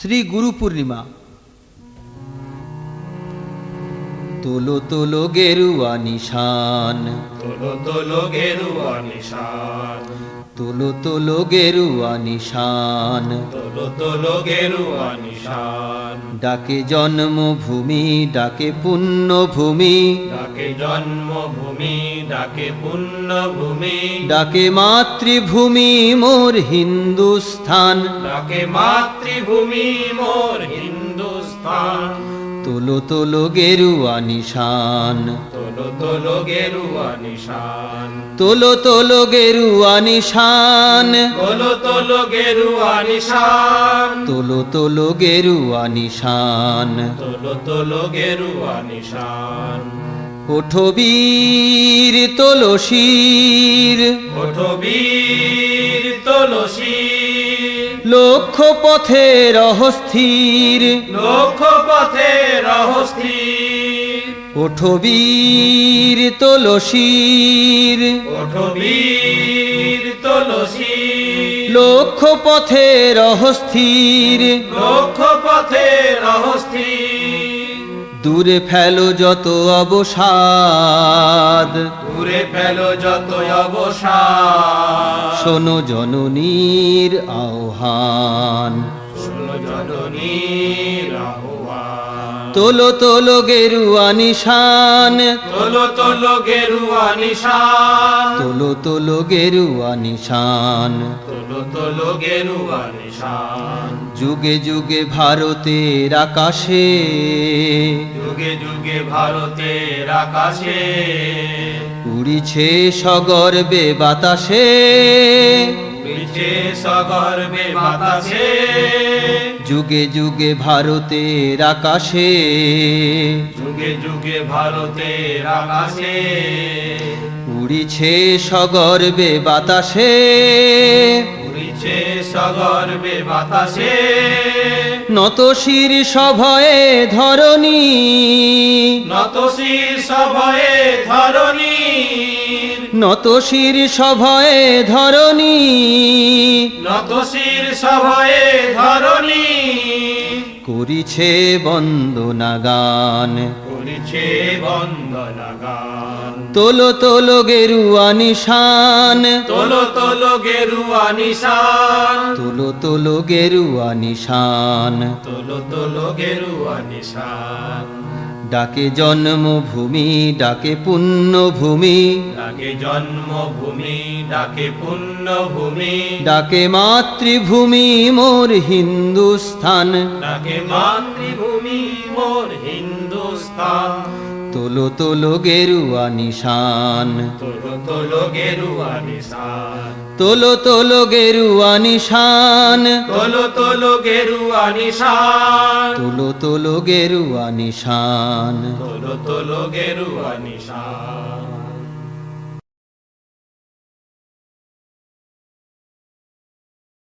শ্রী গুরু পূর্ণিমা। তোলো তোলো গেরুয়া নিশান, তোলো তোলো গেরুয়া নিশান, তোলো তোলো গেরুয়া নিশান। তোলো তোলো গেরুয়া নিশান। ডাকে জন্মভূমি, ডাকে পুণ্যভূমি, ডাকে জন্মভূমি, ডাকে পুণ্যভূমি, ডাকে মাতৃভূমি মোর হিন্দুস্থান। ডাকে মাতৃভূমি মোর হিন্দুস্তান। তোলো তোলো গেরুয়া নিশান, তোলো তোলো গেরুয়া নিশান, তোলো তোলো গেরুয়া নিশান, তোলো তোলো গেরুয়া নিশান, তোলো তোলো গেরুয়া নিশান। তোলো তোলো গেরুয়া নিশান। ওঠো বীর তোলো শির, ওঠো বীর তোলো শির, লক্ষ্য পথে রহস্থির। লক্ষ্য পথে রহস্থির। ওঠো বীর তোলো শির, ওঠো বীর তোলো শির, লক্ষ্য পথে রহস্থির। লক্ষ্য পথে রহস্থির। দূরে ফেলো যত অবসাদ, দূরে ফেলো যত অবসাদ। শোনো জননীর আহ্বান। শোনো জননীর আহ্বান। তোলো তোলো গেরুয়া নিশান, তোলো তোলো গেরুয়া নিশান, তোলো তোলো গেরুয়া নিশান। তোলো তোলো গেরুয়া নিশান। যুগে যুগে ভারতের আকাশে, যুগে যুগে ভারতের আকাশে, উড়িছে সগর্বে বাতাসে। উড়িছে সগর্বে বাতাসে। যুগে যুগে ভারতের আকাশে, যুগে যুগে ভারতের আকাশে, উড়িছে সগর্বে বাতাসে। উড়িছে সগর্বে বাতাসে। নত শির সভয়ে ধরণী, নত শির সভয়ে ধরণী, নত শির সভয়ে ধরণী। নত শির সভয়ে ধরণী, করিছে বন্দনা গান। করিছে বন্দনা গান। তোলো তোলো গেরুয়া নিশান, তোলো তোলো গেরুয়া নিশান, তোলো তোলো গেরুয়া নিশান। তোলো তোলো গেরুয়া নিশান। ডাকে জন্মভূমি, ডাকে পুণ্যভূমি, ডাকে জন্মভূমি, ডাকে পুণ্যভূমি, ডাকে মাতৃভূমি মোর হিন্দুস্থান। ডাকে মাতৃভূমি মোর হিন্দুস্তান। তোলো তোলো গেরুয়া নিশান, তোলো তোলো গেরুয়া নিশান, তোলো তোলো গেরুয়া নিশান। তোলো তোলো গেরুয়া নিশান, তোলো তোলো গেরুয়া নিশান। তোলো তোলো গেরুয়া নিশান।